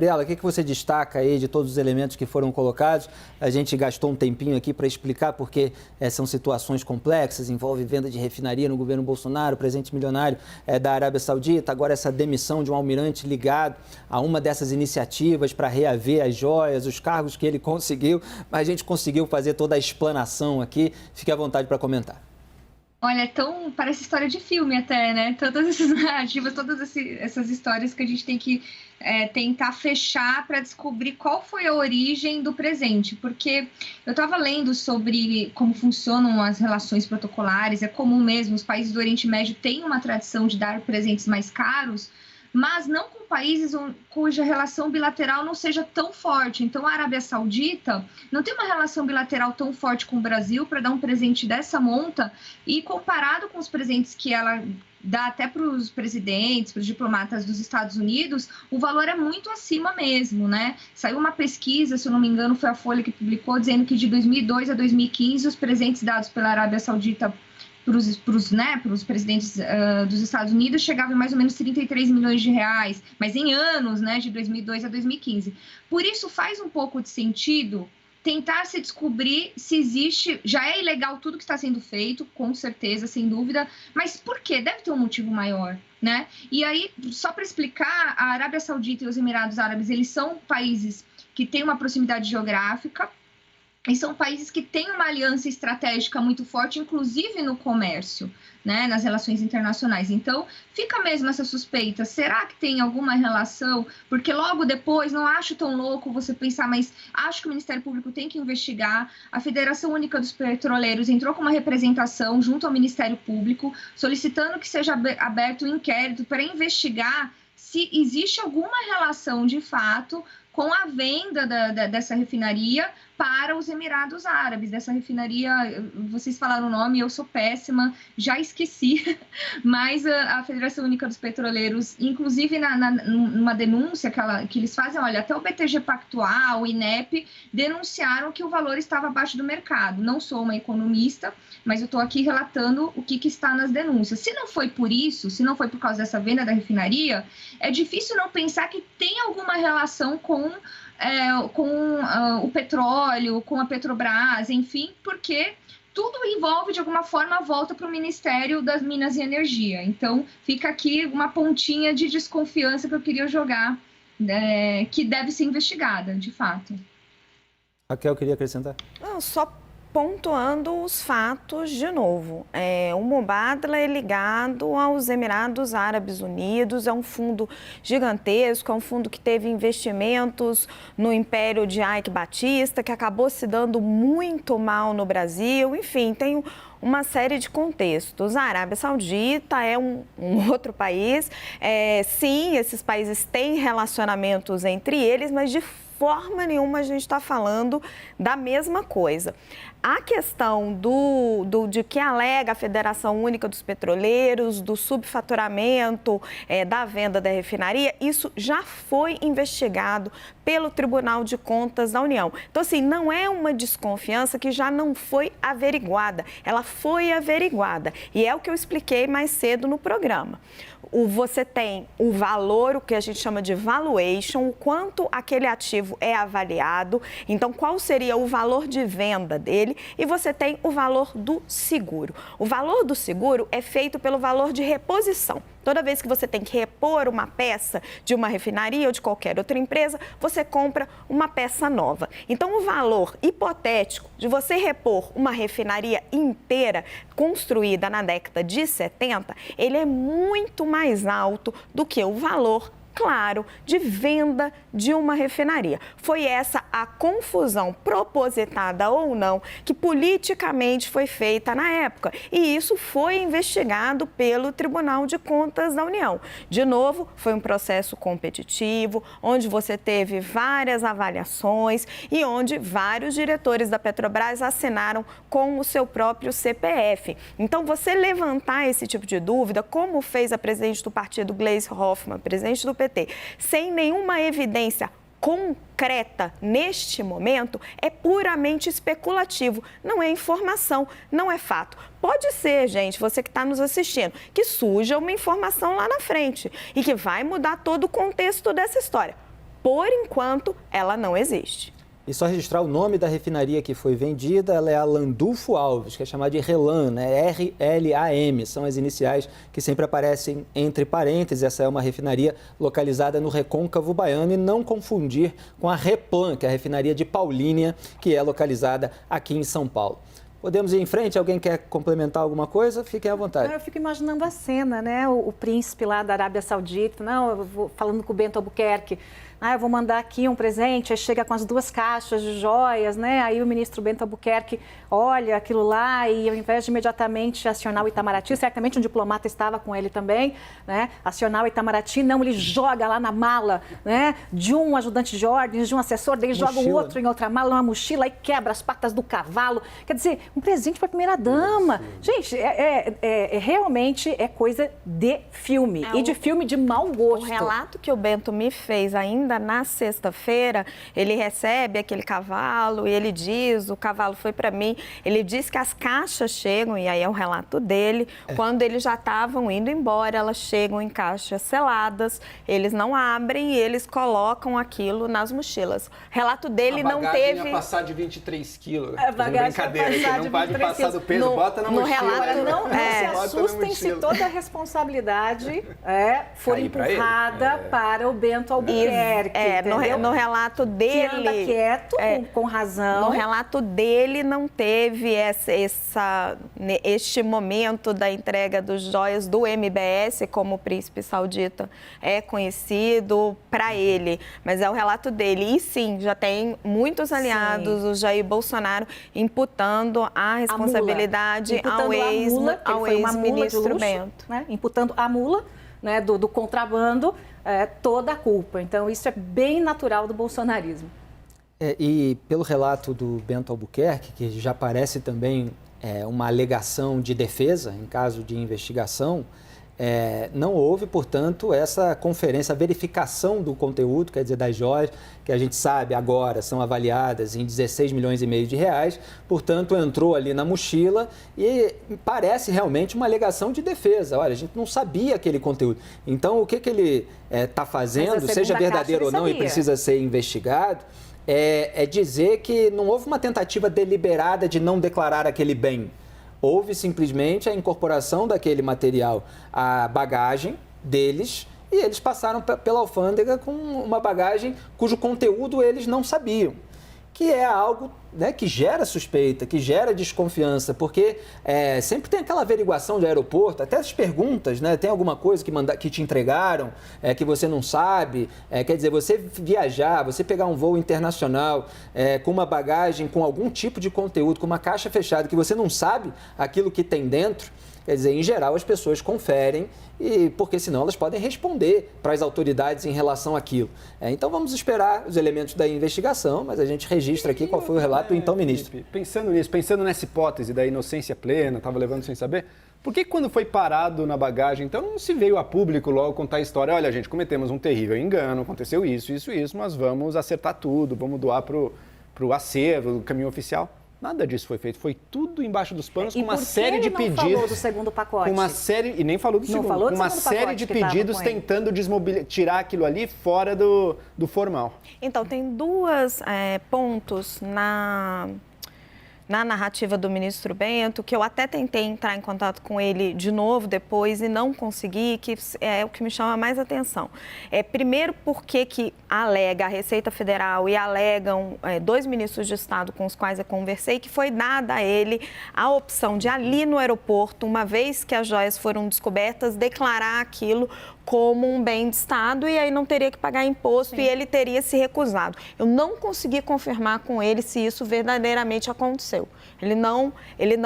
Gabriela, o que você destaca aí de todos os elementos que foram colocados? A gente gastou um tempinho aqui para explicar porque são situações complexas, envolve venda de refinaria no governo Bolsonaro, presente milionário da Arábia Saudita, agora essa demissão de um almirante ligado a uma dessas iniciativas para reaver as joias, os cargos que ele conseguiu, mas a gente conseguiu fazer toda a explanação aqui. Fique à vontade para comentar. Olha, parece história de filme até, né? Todas essas narrativas, essas histórias que a gente tem que tentar fechar para descobrir qual foi a origem do presente. Porque eu estava lendo sobre como funcionam as relações protocolares, é comum mesmo, os países do Oriente Médio têm uma tradição de dar presentes mais caros, mas não com países cuja relação bilateral não seja tão forte. Então, a Arábia Saudita não tem uma relação bilateral tão forte com o Brasil para dar um presente dessa monta, e comparado com os presentes que ela dá até para os presidentes, para os diplomatas dos Estados Unidos, o valor é muito acima mesmo, né? Saiu uma pesquisa, se eu não me engano, foi a Folha que publicou, dizendo que de 2002 a 2015, os presentes dados pela Arábia Saudita para os presidentes dos Estados Unidos chegavam em mais ou menos 33 milhões de reais, mas em anos, né, de 2002 a 2015. Por isso faz um pouco de sentido tentar se descobrir se existe, já é ilegal tudo que está sendo feito, com certeza, sem dúvida, mas por quê? Deve ter um motivo maior, né? E aí, só para explicar, a Arábia Saudita e os Emirados Árabes, eles são países que têm uma proximidade geográfica, e são países que têm uma aliança estratégica muito forte, inclusive no comércio, né, nas relações internacionais. Então, fica mesmo essa suspeita, será que tem alguma relação? Porque logo depois, não acho tão louco você pensar, mas acho que o Ministério Público tem que investigar. A Federação Única dos Petroleiros entrou com uma representação junto ao Ministério Público, solicitando que seja aberto um inquérito para investigar se existe alguma relação de fato com a venda dessa refinaria para os Emirados Árabes. Dessa refinaria, vocês falaram o nome, eu sou péssima, já esqueci, mas a Federação Única dos Petroleiros, inclusive numa denúncia que eles fazem, olha, até o BTG Pactual, o INEP, denunciaram que o valor estava abaixo do mercado. Não sou uma economista, mas eu estou aqui relatando o que está nas denúncias. Se não foi por isso, se não foi por causa dessa venda da refinaria, é difícil não pensar que tem alguma relação com o petróleo, com a Petrobras, enfim, porque tudo envolve, de alguma forma, a volta para o Ministério das Minas e Energia. Então, fica aqui uma pontinha de desconfiança que eu queria jogar, que deve ser investigada, de fato. Raquel, queria acrescentar? Não, só pontuando os fatos de novo. O Mubadala é ligado aos Emirados Árabes Unidos, é um fundo gigantesco, é um fundo que teve investimentos no império de Ike Batista, que acabou se dando muito mal no Brasil, enfim, tem uma série de contextos. A Arábia Saudita é um outro país, sim, esses países têm relacionamentos entre eles, mas de forma nenhuma a gente está falando da mesma coisa. A questão de que alega a Federação Única dos Petroleiros, do subfaturamento, da venda da refinaria, isso já foi investigado pelo Tribunal de Contas da União. Então, assim, não é uma desconfiança que já não foi averiguada, ela foi averiguada. E é o que eu expliquei mais cedo no programa. Você tem o valor, o que a gente chama de valuation, o quanto aquele ativo é avaliado, então qual seria o valor de venda dele, e você tem o valor do seguro. O valor do seguro é feito pelo valor de reposição. Toda vez que você tem que repor uma peça de uma refinaria ou de qualquer outra empresa, você compra uma peça nova. Então, o valor hipotético de você repor uma refinaria inteira construída na década de 70, ele é muito mais alto do que o valor, claro, de venda de uma refinaria. Foi essa a confusão, propositada ou não, que politicamente foi feita na época. E isso foi investigado pelo Tribunal de Contas da União. De novo, foi um processo competitivo, onde você teve várias avaliações e onde vários diretores da Petrobras assinaram com o seu próprio CPF. Então, você levantar esse tipo de dúvida, como fez a presidente do partido, Gleisi Hoffmann, presidente do PT, sem nenhuma evidência concreta neste momento, é puramente especulativo, não é informação, não é fato. Pode ser, gente, você que está nos assistindo, que surja uma informação lá na frente e que vai mudar todo o contexto dessa história. por enquanto, ela não existe. E só registrar o nome da refinaria que foi vendida, ela é a Landulfo Alves, que é chamada de RLAM, né? RLAM, são as iniciais que sempre aparecem entre parênteses. Essa é uma refinaria localizada no Recôncavo Baiano e não confundir com a Replan, que é a refinaria de Paulínia, que é localizada aqui em São Paulo. Podemos ir em frente? Alguém quer complementar alguma coisa? Fiquem à vontade. Eu fico imaginando a cena, né? O príncipe lá da Arábia Saudita, falando com o Bento Albuquerque. Eu vou mandar aqui um presente, aí chega com as 2 caixas de joias, né? Aí o ministro Bento Albuquerque olha aquilo lá e ao invés de imediatamente acionar o Itamaraty, certamente um diplomata estava com ele também, né? Acionar o Itamaraty, não, ele joga lá na mala, né? De um ajudante de ordens, de um assessor, daí joga o outro em outra mala, uma mochila e quebra as patas do cavalo. Quer dizer, um presente para a primeira-dama. Gente, realmente é coisa de filme e de filme de mau gosto. O relato que o Bento me fez ainda na sexta-feira, ele recebe aquele cavalo e ele diz, o cavalo foi para mim, ele diz que as caixas chegam, e aí é o relato dele, quando eles já estavam indo embora, elas chegam em caixas seladas, eles não abrem e eles colocam aquilo nas mochilas. O relato dele não teve... A bagagem ia passar de 23 quilos. Brincadeira, não pode passar do peso, bota na mochila. Relato, não se assustem se toda a responsabilidade for empurrada para o Bento Albuquerque. No relato dele... Que anda quieto, com razão. No relato dele não teve este momento da entrega dos joias do MBS, como o príncipe saudita é conhecido para ele, mas é o relato dele. E sim, já tem muitos aliados, o Jair Bolsonaro, imputando a responsabilidade ao ex-ministro Bento. Né? Imputando a mula, né, do contrabando, toda a culpa. Então, isso é bem natural do bolsonarismo. E pelo relato do Bento Albuquerque, que já parece também uma alegação de defesa em caso de investigação, não houve, portanto, essa conferência, a verificação do conteúdo, quer dizer, das joias, que a gente sabe agora são avaliadas em 16 milhões e meio de reais, portanto, entrou ali na mochila e parece realmente uma alegação de defesa. Olha, a gente não sabia aquele conteúdo. Então, o que ele está fazendo, seja verdadeiro ou não e precisa ser investigado, é dizer que não houve uma tentativa deliberada de não declarar aquele bem. Houve simplesmente a incorporação daquele material à bagagem deles e eles passaram pela alfândega com uma bagagem cujo conteúdo eles não sabiam, que é algo, né, que gera suspeita, que gera desconfiança, porque sempre tem aquela averiguação de aeroporto, até as perguntas, né, tem alguma coisa que te entregaram, que você não sabe, quer dizer, você viajar, você pegar um voo internacional com uma bagagem, com algum tipo de conteúdo, com uma caixa fechada, que você não sabe aquilo que tem dentro, quer dizer, em geral as pessoas conferem, porque senão elas podem responder para as autoridades em relação àquilo. Então vamos esperar os elementos da investigação, mas a gente registra aqui qual foi o relato do então ministro. Pensando nisso, pensando nessa hipótese da inocência plena, estava levando sem saber, por que quando foi parado na bagagem, então não se veio a público logo contar a história? Olha, gente, cometemos um terrível engano, aconteceu isso, mas vamos acertar tudo, vamos doar para o acervo, do caminho oficial. Nada disso foi feito, foi tudo embaixo dos panos com uma série de pedidos. Não falou do segundo pacote? Com uma série, e nem falou do segundo, com uma série de pedidos tentando tirar aquilo ali fora do formal. Então, tem dois pontos na narrativa do ministro Bento, que eu até tentei entrar em contato com ele de novo depois e não consegui, que é o que me chama mais atenção. Primeiro, porque que alega a Receita Federal e alegam 2 ministros de Estado com os quais eu conversei, que foi dada a ele a opção de ali no aeroporto, uma vez que as joias foram descobertas, declarar aquilo como um bem de Estado e aí não teria que pagar imposto. Sim. E ele teria se recusado. Eu não consegui confirmar com ele se isso verdadeiramente aconteceu. Ele não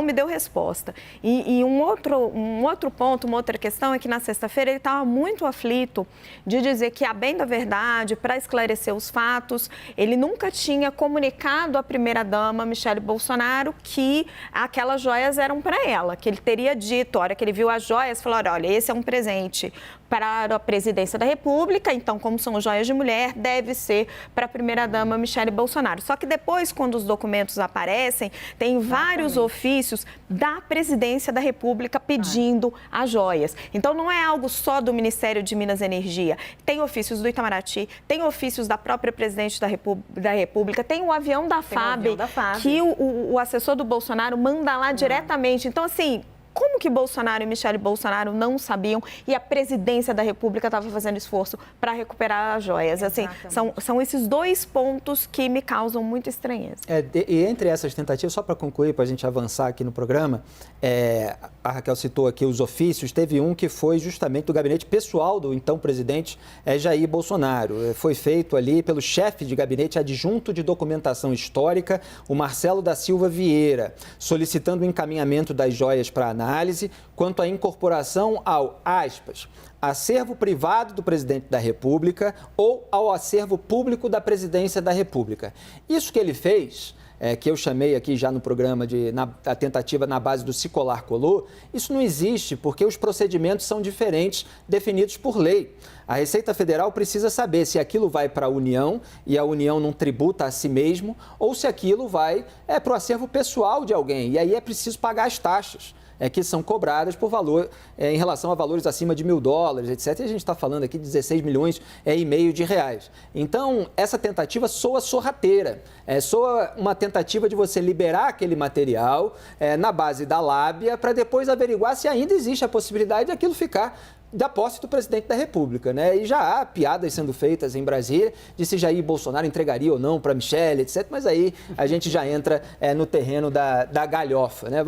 me deu resposta. E um outro ponto, uma outra questão é que na sexta-feira ele estava muito aflito de dizer que, a bem da verdade, para esclarecer os fatos, ele nunca tinha comunicado à primeira-dama, Michele Bolsonaro, que aquelas joias eram para ela, que ele teria dito, a hora que ele viu as joias, falou, olha, esse é um presente para a presidência da República, então, como são joias de mulher, deve ser para a primeira-dama Michele Bolsonaro. Só que depois, quando os documentos aparecem, tem vários ofícios da presidência da República pedindo as joias. Então, não é algo só do Ministério de Minas e Energia. Tem ofícios do Itamaraty, tem ofícios da própria presidente da República, tem o avião da FAB, que o assessor do Bolsonaro manda lá diretamente. Então, assim, como que Bolsonaro e Michele Bolsonaro não sabiam e a presidência da República estava fazendo esforço para recuperar as joias? Assim, são esses dois pontos que me causam muita estranheza. E entre essas tentativas, só para concluir, para a gente avançar aqui no programa, a Raquel citou aqui os ofícios, teve um que foi justamente do gabinete pessoal do então presidente Jair Bolsonaro. Foi feito ali pelo chefe de gabinete adjunto de documentação histórica, o Marcelo da Silva Vieira, solicitando o encaminhamento das joias para análise quanto à incorporação ao, aspas, acervo privado do presidente da República ou ao acervo público da presidência da República. Isso que ele fez, que eu chamei aqui já no programa a tentativa na base do se colar colou, isso não existe porque os procedimentos são diferentes, definidos por lei. A Receita Federal precisa saber se aquilo vai para a União e a União não tributa a si mesmo ou se aquilo vai para o acervo pessoal de alguém e aí é preciso pagar as taxas. Que são cobradas por valor, em relação a valores acima de $1.000, etc. E a gente está falando aqui de 16 milhões e meio de reais. Então, essa tentativa soa sorrateira, soa uma tentativa de você liberar aquele material na base da lábia para depois averiguar se ainda existe a possibilidade de aquilo ficar da posse do presidente da República, né? E já há piadas sendo feitas em Brasília de se Jair Bolsonaro entregaria ou não para Michele, etc. Mas aí a gente já entra no terreno da galhofa, né?